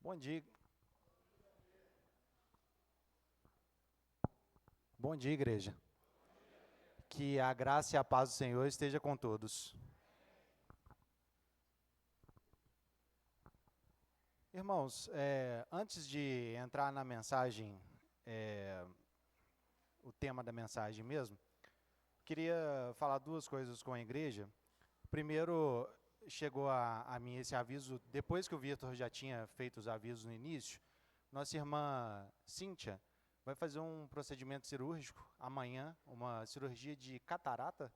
Bom dia. Bom dia, igreja. Que a graça e a paz do Senhor esteja com todos. Irmãos, antes de entrar na mensagem, o tema da mensagem mesmo, queria falar duas coisas com a igreja. Primeiro, chegou a mim esse aviso, depois que o Vitor já tinha feito os avisos no início, nossa irmã Cíntia vai fazer um procedimento cirúrgico amanhã, uma cirurgia de catarata,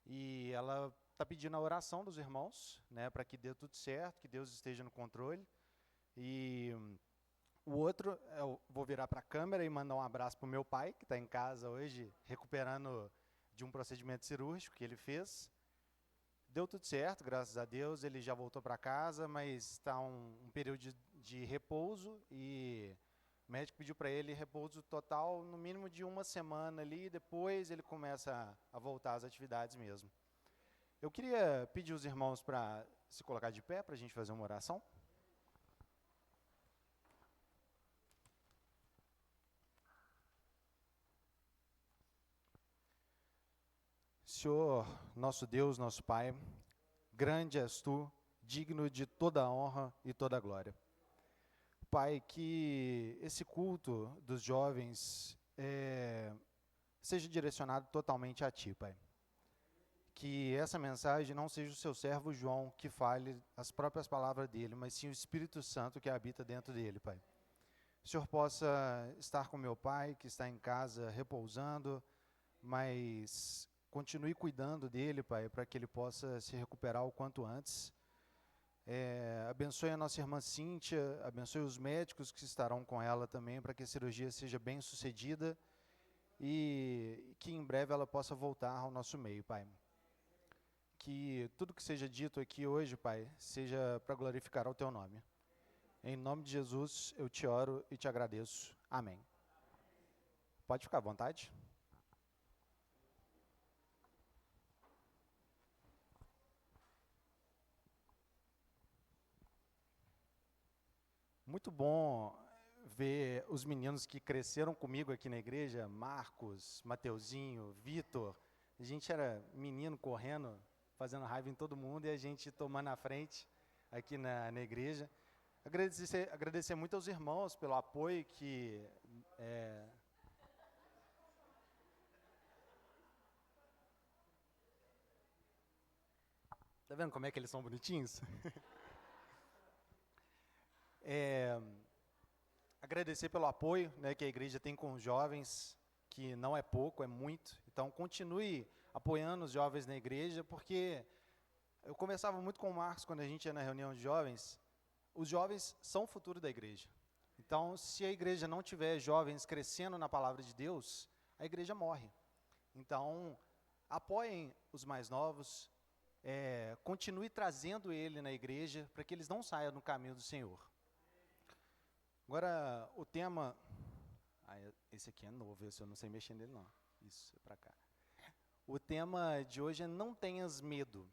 e ela está pedindo a oração dos irmãos, né, para que dê tudo certo, que Deus esteja no controle. E o outro, eu vou virar para a câmera e mandar um abraço para o meu pai, que está em casa hoje, recuperando de um procedimento cirúrgico que ele fez. Deu tudo certo, graças a Deus, ele já voltou para casa, mas está um período de repouso e o médico pediu para ele repouso total, no mínimo de uma semana ali, e depois ele começa a voltar às atividades mesmo. Eu queria pedir os irmãos para se colocar de pé, para a gente fazer uma oração. Senhor, nosso Deus, nosso Pai, grande és Tu, digno de toda a honra e toda a glória. Pai, que esse culto dos jovens seja direcionado totalmente a Ti, Pai. Que essa mensagem não seja o Seu servo João que fale as próprias palavras dele, mas sim o Espírito Santo que habita dentro dele, Pai. O Senhor possa estar com meu pai, que está em casa repousando, mas continue cuidando dele, Pai, para que ele possa se recuperar o quanto antes. Abençoe a nossa irmã Cíntia, abençoe os médicos que estarão com ela também, para que a cirurgia seja bem sucedida e que em breve ela possa voltar ao nosso meio, Pai. Que tudo que seja dito aqui hoje, Pai, seja para glorificar o Teu nome. Em nome de Jesus, eu te oro e te agradeço. Amém. Pode ficar à vontade. Muito bom ver os meninos que cresceram comigo aqui na igreja, Marcos, Mateuzinho, Vitor. A gente era menino correndo, fazendo raiva em todo mundo e a gente tomando a frente aqui na igreja. Agradecer muito aos irmãos pelo apoio que... Tá vendo como é que eles são bonitinhos? Agradecer pelo apoio, né, que a igreja tem com os jovens, que não é pouco, é muito. Então, continue apoiando os jovens na igreja, porque eu conversava muito com o Marcos quando a gente ia na reunião de jovens. Os jovens são o futuro da igreja. Então, se a igreja não tiver jovens crescendo na palavra de Deus, a igreja morre. Então, apoiem os mais novos, continue trazendo ele na igreja, para que eles não saiam no caminho do Senhor. Agora, o tema... esse aqui é novo, esse eu não sei mexer nele não. Isso, é para cá. O tema de hoje é não tenhas medo.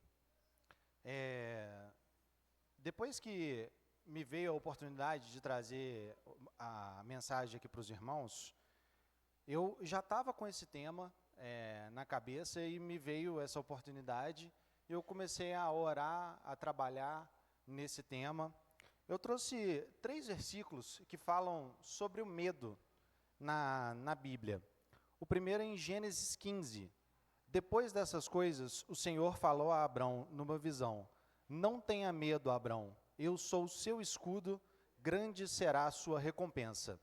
Depois que me veio a oportunidade de trazer a mensagem aqui para os irmãos, eu já estava com esse tema na cabeça e me veio essa oportunidade. Eu comecei a orar, a trabalhar nesse tema. Eu trouxe 3 versículos que falam sobre o medo na Bíblia. O primeiro é em Gênesis 15. Depois dessas coisas, o Senhor falou a Abrão numa visão: não tenha medo, Abrão, eu sou o seu escudo, grande será a sua recompensa.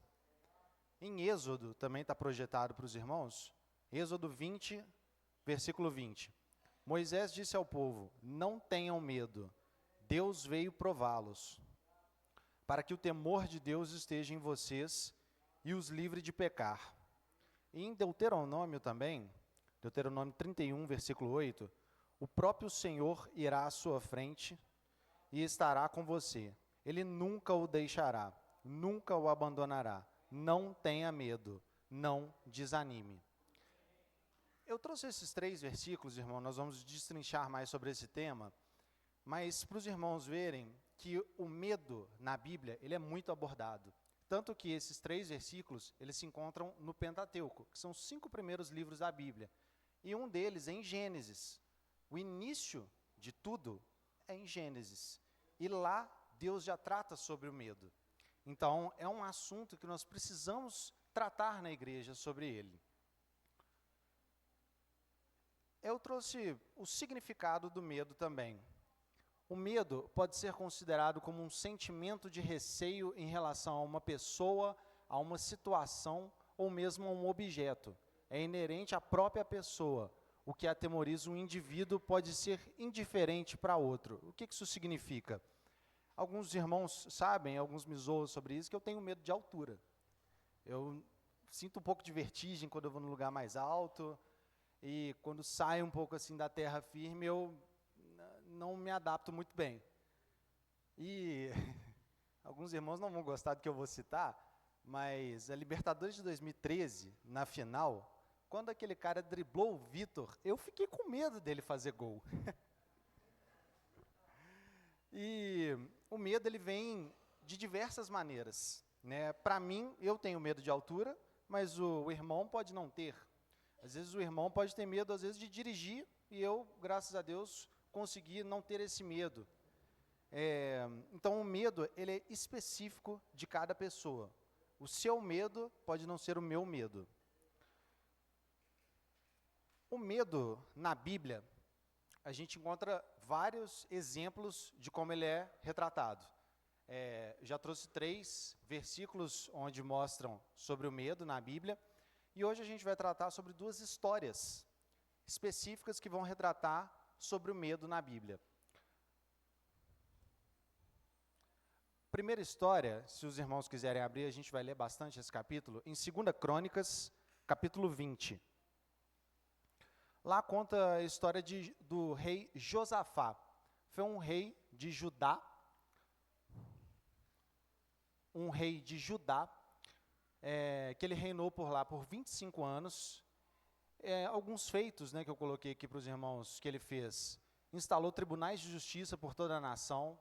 Em Êxodo, também está projetado para os irmãos, Êxodo 20, versículo 20. Moisés disse ao povo: não tenham medo, Deus veio prová-los, para que o temor de Deus esteja em vocês e os livre de pecar. E em Deuteronômio também, Deuteronômio 31, versículo 8, o próprio Senhor irá à sua frente e estará com você. Ele nunca o deixará, nunca o abandonará. Não tenha medo, não desanime. Eu trouxe esses 3 versículos, irmão, nós vamos destrinchar mais sobre esse tema, mas para os irmãos verem que o medo na Bíblia, ele é muito abordado. Tanto que esses 3 versículos, eles se encontram no Pentateuco, que são os 5 primeiros livros da Bíblia. E um deles é em Gênesis. O início de tudo é em Gênesis. E lá, Deus já trata sobre o medo. Então, é um assunto que nós precisamos tratar na igreja sobre ele. Eu trouxe o significado do medo também. O medo pode ser considerado como um sentimento de receio em relação a uma pessoa, a uma situação ou mesmo a um objeto. É inerente à própria pessoa. O que atemoriza um indivíduo pode ser indiferente para outro. O que isso significa? Alguns irmãos sabem, alguns me zoam sobre isso, que eu tenho medo de altura. Eu sinto um pouco de vertigem quando eu vou num lugar mais alto, e quando saio um pouco assim da terra firme, eu não me adapto muito bem. E alguns irmãos não vão gostar do que eu vou citar, mas a Libertadores de 2013, na final, quando aquele cara driblou o Vitor, eu fiquei com medo dele fazer gol. E o medo, ele vem de diversas maneiras, né? Para mim, eu tenho medo de altura, mas o irmão pode não ter. Às vezes o irmão pode ter medo, às vezes, de dirigir, e eu, graças a Deus, consegui não ter esse medo. Então, o medo, ele é específico de cada pessoa. O seu medo pode não ser o meu medo. O medo, na Bíblia, a gente encontra vários exemplos de como ele é retratado. Já trouxe 3 versículos onde mostram sobre o medo na Bíblia, e hoje a gente vai tratar sobre 2 histórias específicas que vão retratar sobre o medo na Bíblia. Primeira história, se os irmãos quiserem abrir, a gente vai ler bastante esse capítulo, em 2 Crônicas, capítulo 20. Lá conta a história do rei Josafá. Foi um rei de Judá, que ele reinou por lá por 25 anos. Alguns feitos, né, que eu coloquei aqui para os irmãos que ele fez. Instalou tribunais de justiça por toda a nação,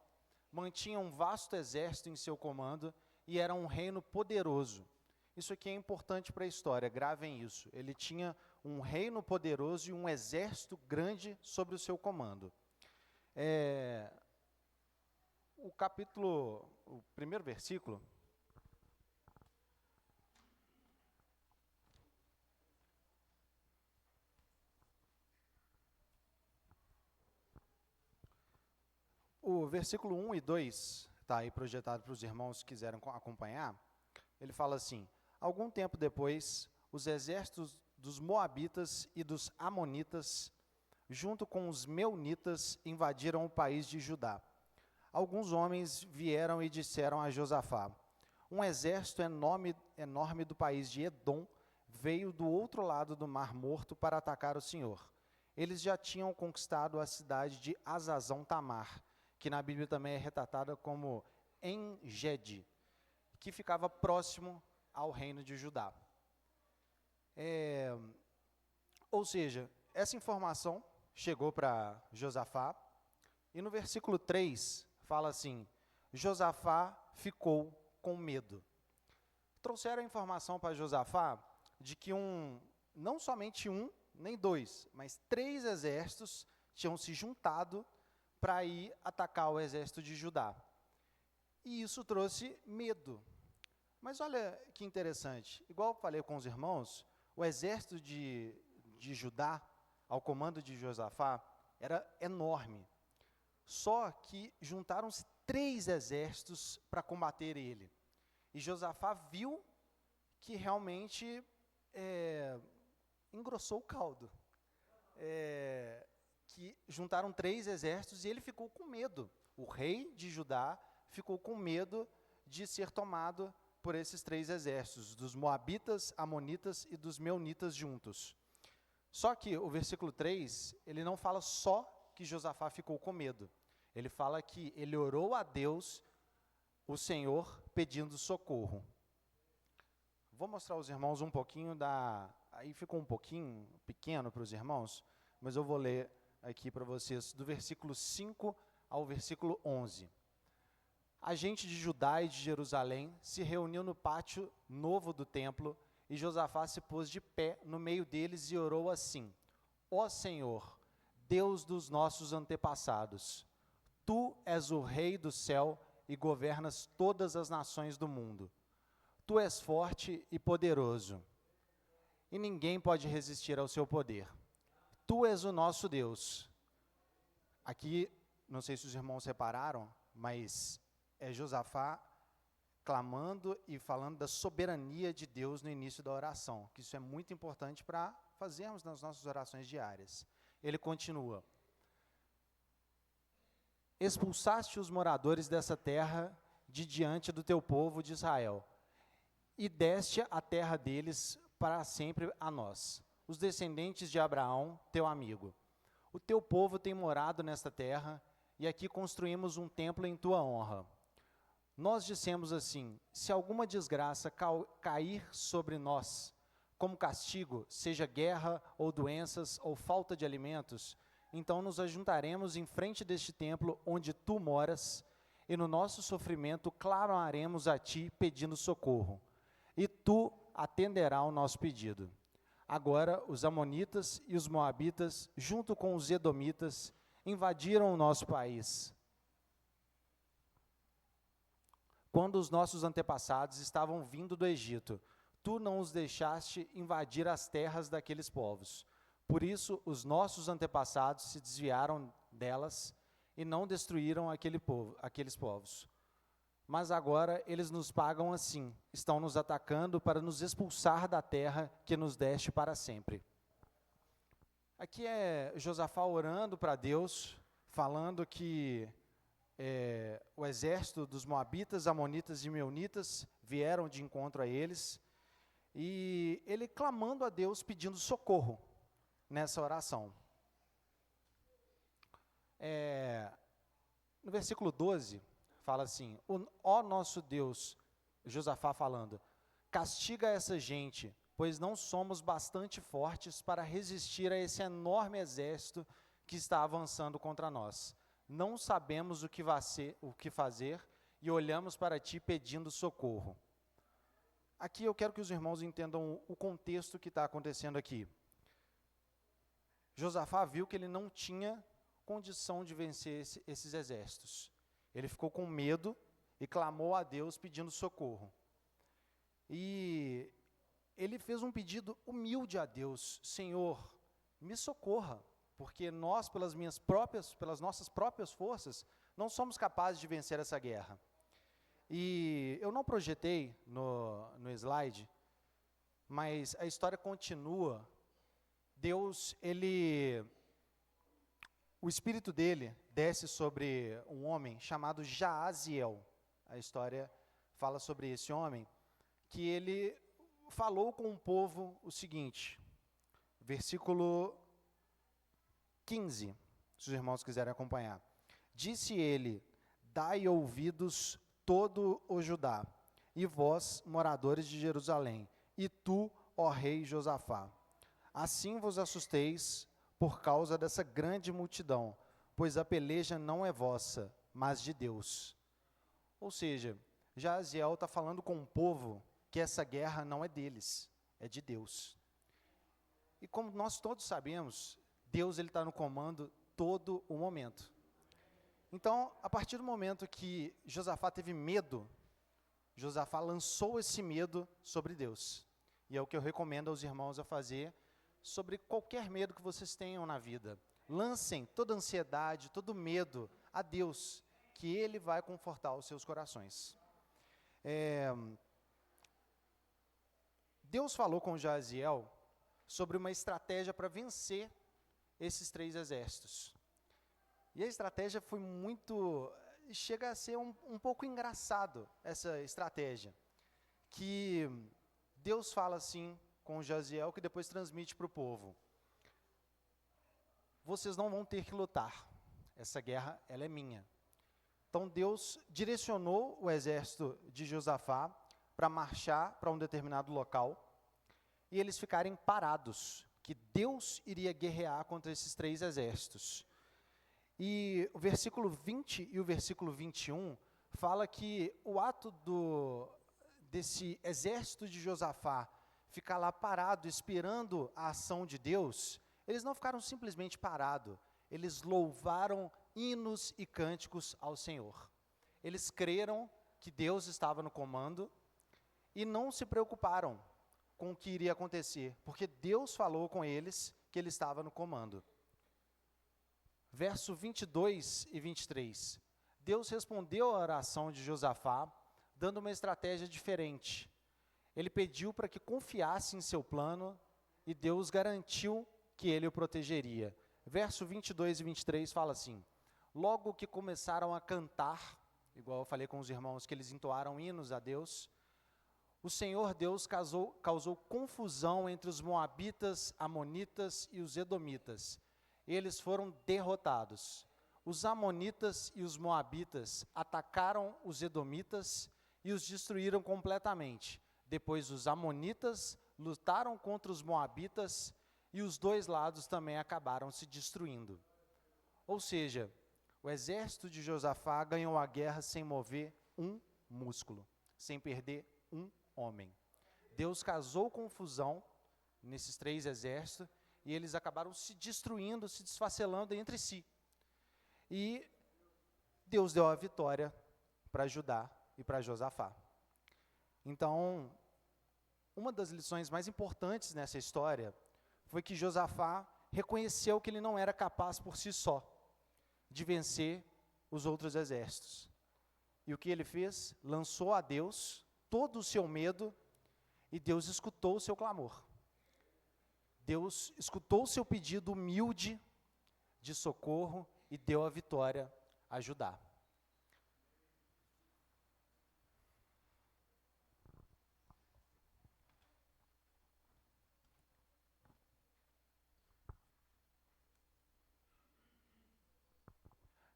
mantinha um vasto exército em seu comando e era um reino poderoso. Isso aqui é importante para a história, gravem isso. Ele tinha um reino poderoso e um exército grande sobre o seu comando. O primeiro versículo, o versículo 1 e 2, está aí projetado para os irmãos que quiserem acompanhar. Ele fala assim: algum tempo depois, os exércitos dos Moabitas e dos Amonitas, junto com os Meunitas, invadiram o país de Judá. Alguns homens vieram e disseram a Josafá: um exército enorme do país de Edom veio do outro lado do Mar Morto para atacar o Senhor. Eles já tinham conquistado a cidade de Azazão Tamar, que na Bíblia também é retratada como En-Gedi, que ficava próximo ao reino de Judá. Ou seja, essa informação chegou para Josafá, e no versículo 3 fala assim: Josafá ficou com medo. Trouxeram a informação para Josafá de que não somente nem 2, mas 3 exércitos tinham se juntado para ir atacar o exército de Judá. E isso trouxe medo. Mas olha que interessante, igual eu falei com os irmãos, o exército de Judá, ao comando de Josafá, era enorme. Só que juntaram-se 3 exércitos para combater ele. E Josafá viu que realmente engrossou o caldo. Que juntaram 3 exércitos e ele ficou com medo. O rei de Judá ficou com medo de ser tomado por esses 3 exércitos, dos Moabitas, Amonitas e dos Meunitas juntos. Só que o versículo 3, ele não fala só que Josafá ficou com medo. Ele fala que ele orou a Deus, o Senhor, pedindo socorro. Vou mostrar aos irmãos um pouquinho aí ficou um pouquinho pequeno para os irmãos, mas eu vou ler aqui para vocês, do versículo 5 ao versículo 11. a gente de Judá e de Jerusalém se reuniu no pátio novo do templo, e Josafá se pôs de pé no meio deles e orou assim: Ó Senhor, Deus dos nossos antepassados, Tu és o Rei do céu e governas todas as nações do mundo. Tu és forte e poderoso, e ninguém pode resistir ao seu poder. Tu és o nosso Deus. Aqui, não sei se os irmãos repararam, mas é Josafá clamando e falando da soberania de Deus no início da oração, que isso é muito importante para fazermos nas nossas orações diárias. Ele continua: expulsaste os moradores dessa terra de diante do teu povo de Israel, e deste a terra deles para sempre a nós, os descendentes de Abraão, teu amigo. O teu povo tem morado nesta terra, e aqui construímos um templo em tua honra. Nós dissemos assim: se alguma desgraça cair sobre nós, como castigo, seja guerra ou doenças ou falta de alimentos, então nos ajuntaremos em frente deste templo onde tu moras, e no nosso sofrimento clamaremos a ti pedindo socorro, e tu atenderás ao nosso pedido. Agora os amonitas e os moabitas, junto com os edomitas, invadiram o nosso país, quando os nossos antepassados estavam vindo do Egito. Tu não os deixaste invadir as terras daqueles povos. Por isso, os nossos antepassados se desviaram delas e não destruíram aqueles povos. Mas agora eles nos pagam assim, estão nos atacando para nos expulsar da terra que nos deste para sempre. Aqui é Josafá orando para Deus, falando que o exército dos moabitas, amonitas e meunitas vieram de encontro a eles, e ele clamando a Deus, pedindo socorro nessa oração. No versículo 12, fala assim: ó nosso Deus, Josafá falando, castiga essa gente, pois não somos bastante fortes para resistir a esse enorme exército que está avançando contra nós. Não sabemos o que fazer e olhamos para ti pedindo socorro. Aqui eu quero que os irmãos entendam o contexto que está acontecendo aqui. Josafá viu que ele não tinha condição de vencer esses exércitos. Ele ficou com medo e clamou a Deus pedindo socorro. E ele fez um pedido humilde a Deus: Senhor, me socorra, porque nós, pelas nossas próprias forças, não somos capazes de vencer essa guerra. E eu não projetei no slide, mas a história continua. Deus, o espírito dele desce sobre um homem chamado Jaaziel. A história fala sobre esse homem, que ele falou com o povo o seguinte, versículo 15, se os irmãos quiserem acompanhar. Disse ele: dai ouvidos todo o Judá, e vós, moradores de Jerusalém, e tu, ó rei Josafá. Assim vos assusteis por causa dessa grande multidão, pois a peleja não é vossa, mas de Deus. Ou seja, Jaaziel está falando com o povo que essa guerra não é deles, é de Deus. E como nós todos sabemos, Deus está no comando todo o momento. Então, a partir do momento que Josafá teve medo, Josafá lançou esse medo sobre Deus. E é o que eu recomendo aos irmãos a fazer sobre qualquer medo que vocês tenham na vida. Lancem toda ansiedade, todo medo a Deus, que Ele vai confortar os seus corações. Deus falou com Jaaziel sobre uma estratégia para vencer esses 3 exércitos. E a estratégia foi chega a ser um pouco engraçado, essa estratégia, que Deus fala assim com Jaaziel, que depois transmite para o povo: vocês não vão ter que lutar, essa guerra ela é minha. Então Deus direcionou o exército de Josafá para marchar para um determinado local, e eles ficarem parados, que Deus iria guerrear contra esses 3 exércitos. E o versículo 20 e o versículo 21 fala que o ato desse exército de Josafá ficar lá parado, esperando a ação de Deus, eles não ficaram simplesmente parados, eles louvaram hinos e cânticos ao Senhor. Eles creram que Deus estava no comando e não se preocuparam com o que iria acontecer, porque Deus falou com eles que Ele estava no comando. Verso 22 e 23. Deus respondeu à oração de Josafá, dando uma estratégia diferente. Ele pediu para que confiasse em seu plano e Deus garantiu que ele o protegeria. Verso 22 e 23 fala assim: logo que começaram a cantar, igual eu falei com os irmãos que eles entoaram hinos a Deus, o Senhor Deus causou confusão entre os moabitas, amonitas e os edomitas. Eles foram derrotados. Os amonitas e os moabitas atacaram os edomitas e os destruíram completamente. Depois os amonitas lutaram contra os moabitas e os dois lados também acabaram se destruindo. Ou seja, o exército de Josafá ganhou a guerra sem mover um músculo, sem perder um homem. Deus causou confusão nesses três exércitos e eles acabaram se destruindo, se desfacelando entre si. E Deus deu a vitória para Judá e para Josafá. Então, uma das lições mais importantes nessa história foi que Josafá reconheceu que ele não era capaz por si só de vencer os outros exércitos. E o que ele fez? Lançou a Deus todo o seu medo e Deus escutou o seu clamor. Deus escutou o seu pedido humilde de socorro e deu a vitória a Judá.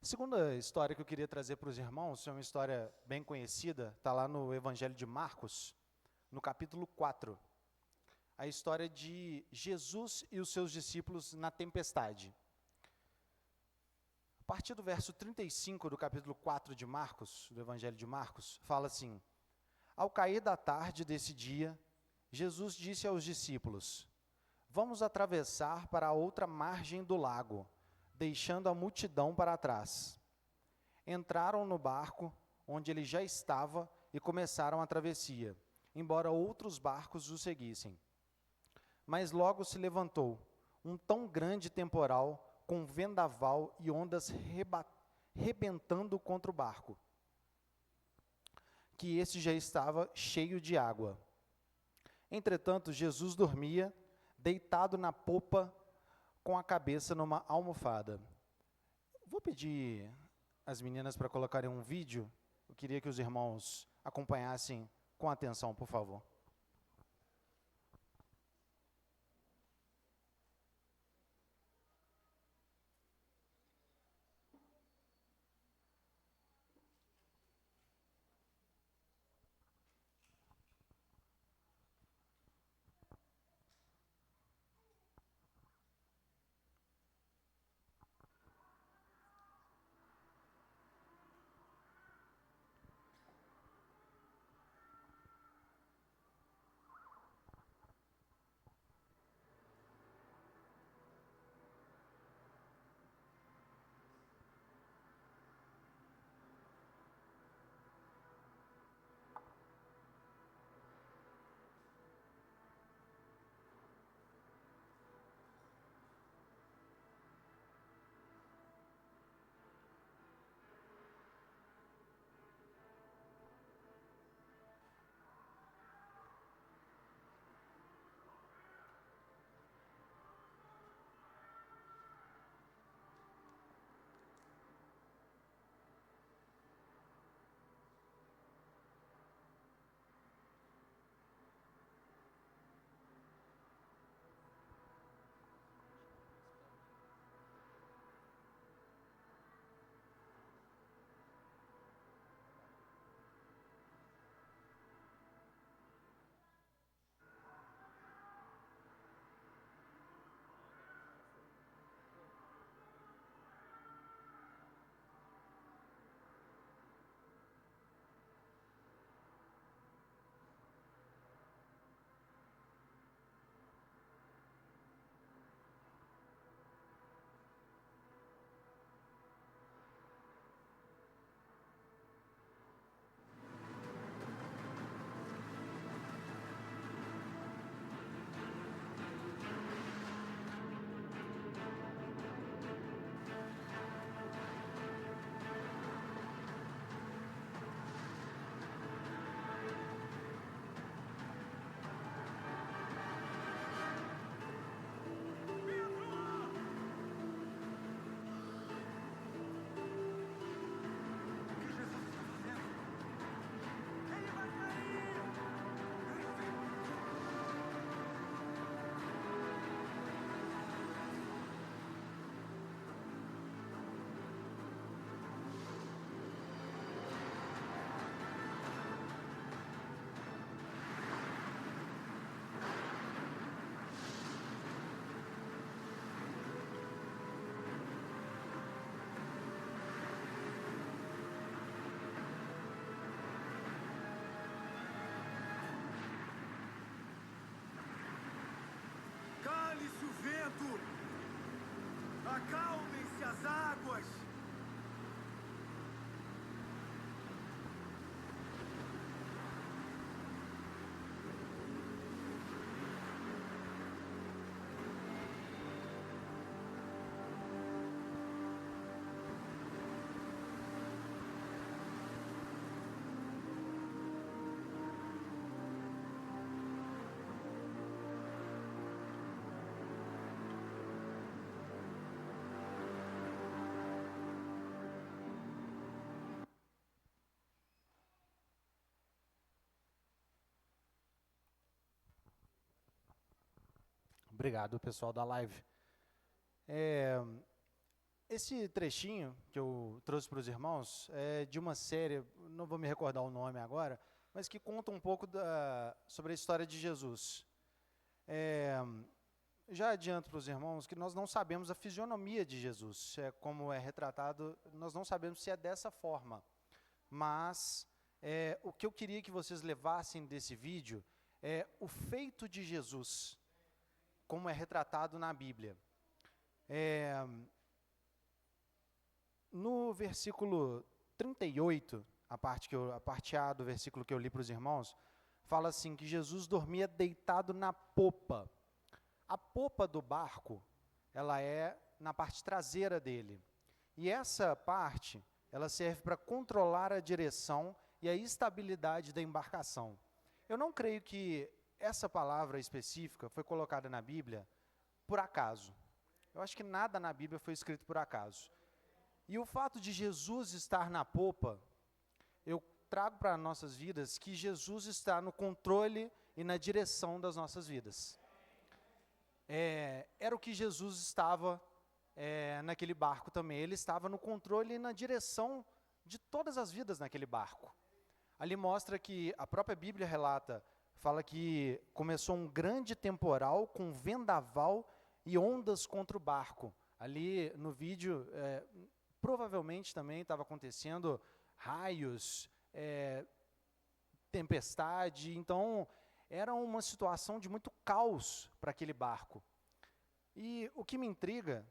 A segunda história que eu queria trazer para os irmãos é uma história bem conhecida, está lá no Evangelho de Marcos, no capítulo 4. A história de Jesus e os seus discípulos na tempestade. A partir do verso 35 do capítulo 4 de Marcos, do Evangelho de Marcos, fala assim: ao cair da tarde desse dia, Jesus disse aos discípulos: vamos atravessar para a outra margem do lago, deixando a multidão para trás. Entraram no barco, onde ele já estava, e começaram a travessia, embora outros barcos o seguissem. Mas logo se levantou um tão grande temporal, com vendaval e ondas rebentando contra o barco, que esse já estava cheio de água. Entretanto, Jesus dormia, deitado na popa, com a cabeça numa almofada. Vou pedir às meninas para colocarem um vídeo. Eu queria que os irmãos acompanhassem com atenção, por favor. vento, acalmem-se as águas. Obrigado, pessoal da live. Esse trechinho que eu trouxe para os irmãos é de uma série, não vou me recordar o nome agora, mas que conta um pouco sobre a história de Jesus. Já adianto para os irmãos que nós não sabemos a fisionomia de Jesus, como é retratado, nós não sabemos se é dessa forma, mas o que eu queria que vocês levassem desse vídeo é o feito de Jesus, como é retratado na Bíblia. No versículo 38, a parte A do versículo que eu li para os irmãos, fala assim, que Jesus dormia deitado na popa. A popa do barco, ela é na parte traseira dele. E essa parte, ela serve para controlar a direção e a estabilidade da embarcação. Eu não creio que essa palavra específica foi colocada na Bíblia por acaso. Eu acho que nada na Bíblia foi escrito por acaso. E o fato de Jesus estar na popa, eu trago para nossas vidas que Jesus está no controle e na direção das nossas vidas. Era o que Jesus estava naquele barco também. Ele estava no controle e na direção de todas as vidas naquele barco. Ali mostra que a própria Bíblia relata, fala que começou um grande temporal com vendaval e ondas contra o barco. Ali no vídeo, provavelmente também estava acontecendo raios, tempestade. Então, era uma situação de muito caos para aquele barco. E o que me intriga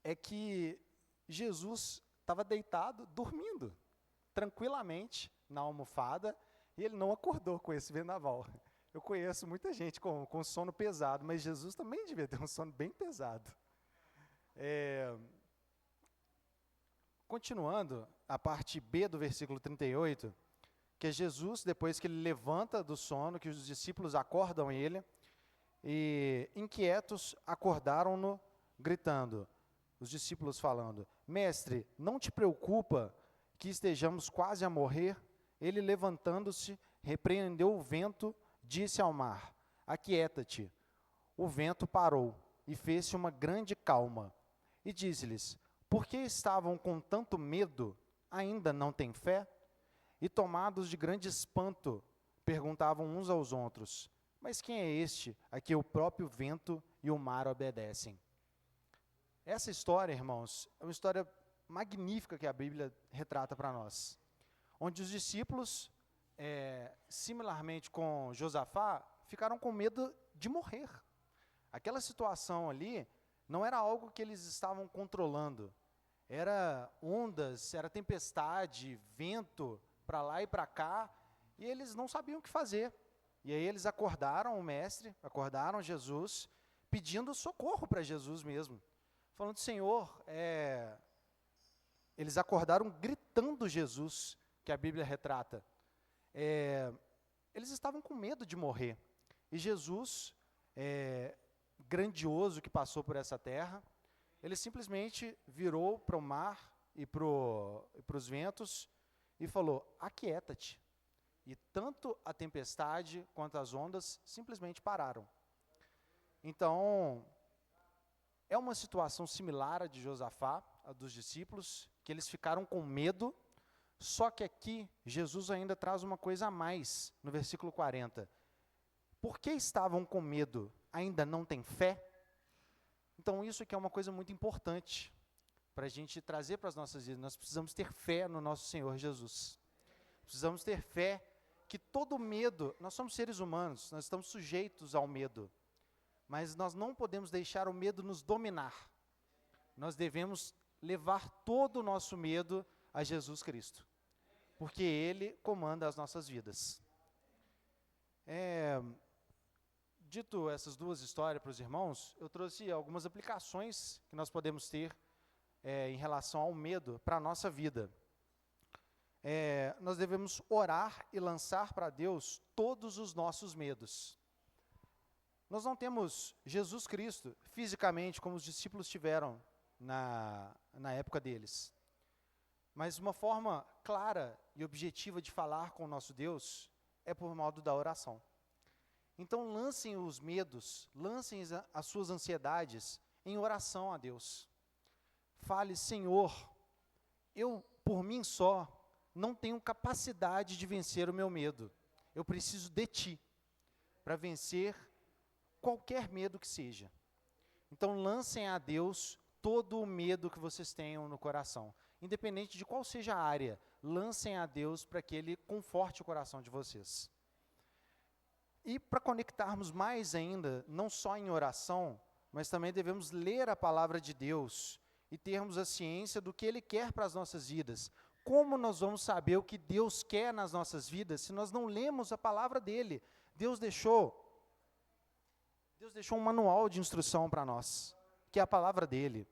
é que Jesus estava deitado, dormindo, tranquilamente, na almofada, e ele não acordou com esse vendaval. Eu conheço muita gente com sono pesado, mas Jesus também devia ter um sono bem pesado. Continuando, a parte B do versículo 38, que é Jesus, depois que ele levanta do sono, que os discípulos acordam ele, e inquietos acordaram-no, gritando, os discípulos falando, Mestre, não te preocupa que estejamos quase a morrer? Ele, levantando-se, repreendeu o vento, disse ao mar, aquieta-te. O vento parou e fez-se uma grande calma. E disse-lhes, por que estavam com tanto medo? Ainda não têm fé? E tomados de grande espanto, perguntavam uns aos outros, mas quem é este a que o próprio vento e o mar obedecem? Essa história, irmãos, é uma história magnífica que a Bíblia retrata para nós, onde os discípulos, similarmente com Josafá, ficaram com medo de morrer. Aquela situação ali não era algo que eles estavam controlando, era ondas, era tempestade, vento para lá e para cá, e eles não sabiam o que fazer. E aí eles acordaram o mestre, acordaram Jesus, pedindo socorro para Jesus mesmo, falando, Senhor, eles acordaram gritando Jesus, que a Bíblia retrata. Eles estavam com medo de morrer. E Jesus, grandioso que passou por essa terra, ele simplesmente virou para o mar e para os ventos e falou, aquieta-te. E tanto a tempestade quanto as ondas simplesmente pararam. Então, é uma situação similar à de Josafá, a dos discípulos, que eles ficaram com medo, só que aqui Jesus ainda traz uma coisa a mais, no versículo 40. Por que estavam com medo? Ainda não têm fé? Então isso aqui é uma coisa muito importante para a gente trazer para as nossas vidas. Nós precisamos ter fé no nosso Senhor Jesus. Precisamos ter fé que todo medo, nós somos seres humanos, nós estamos sujeitos ao medo. mas nós não podemos deixar o medo nos dominar. Nós devemos levar todo o nosso medo a Jesus Cristo, porque Ele comanda as nossas vidas. Dito essas duas histórias para os irmãos, eu trouxe algumas aplicações que nós podemos ter em relação ao medo para a nossa vida. Nós devemos orar e lançar para Deus todos os nossos medos. Nós não temos Jesus Cristo fisicamente como os discípulos tiveram na época deles. Mas uma forma clara e objetiva de falar com o nosso Deus é por modo da oração. Então lancem os medos, lancem as suas ansiedades em oração a Deus. Fale: Senhor, eu por mim só não tenho capacidade de vencer o meu medo. Eu preciso de Ti para vencer qualquer medo que seja. Então lancem a Deus todo o medo que vocês tenham no coração. Independente de qual seja a área, lancem a Deus para que Ele conforte o coração de vocês. E para conectarmos mais ainda, não só em oração, mas também devemos ler a palavra de Deus e termos a ciência do que Ele quer para as nossas vidas. Como nós vamos saber o que Deus quer nas nossas vidas se nós não lemos a palavra dEle? Deus deixou um manual de instrução para nós, que é a palavra dEle.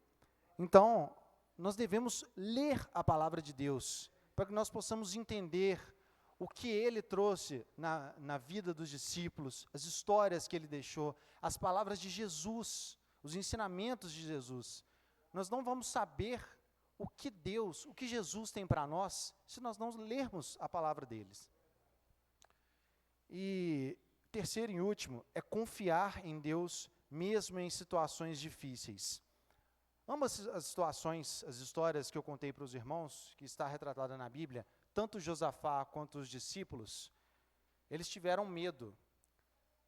Então, nós devemos ler a palavra de Deus, para que nós possamos entender o que Ele trouxe na vida dos discípulos, as histórias que Ele deixou, as palavras de Jesus, os ensinamentos de Jesus. Nós não vamos saber o que Jesus tem para nós, se nós não lermos a palavra deles. E terceiro e último, é confiar em Deus, mesmo em situações difíceis. Ambas as situações, as histórias que eu contei para os irmãos, que está retratada na Bíblia, tanto Josafá quanto os discípulos, eles tiveram medo,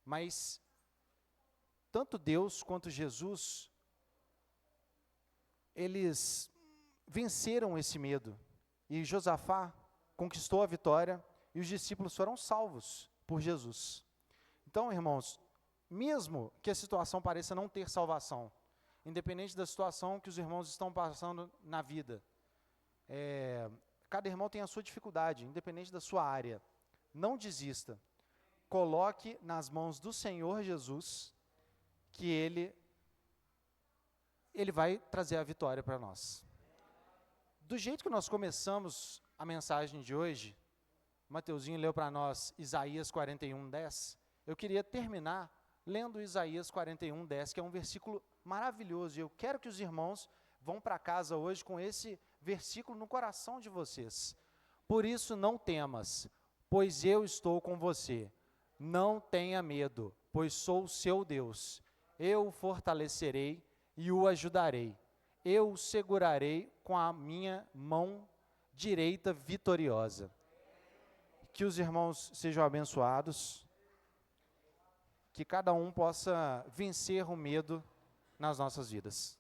mas tanto Deus quanto Jesus, eles venceram esse medo, e Josafá conquistou a vitória, e os discípulos foram salvos por Jesus. Então, irmãos, mesmo que a situação pareça não ter salvação, independente da situação que os irmãos estão passando na vida, cada irmão tem a sua dificuldade, independente da sua área. Não desista. Coloque nas mãos do Senhor Jesus, que Ele vai trazer a vitória para nós. Do jeito que nós começamos a mensagem de hoje, Mateuzinho leu para nós Isaías 41:10, eu queria terminar lendo Isaías 41:10, que é um versículo maravilhoso, e eu quero que os irmãos vão para casa hoje com esse versículo no coração de vocês. Por isso não temas, pois eu estou com você. Não tenha medo, pois sou o seu Deus. Eu o fortalecerei e o ajudarei. Eu o segurarei com a minha mão direita vitoriosa. Que os irmãos sejam abençoados, que cada um possa vencer o medo nas nossas vidas.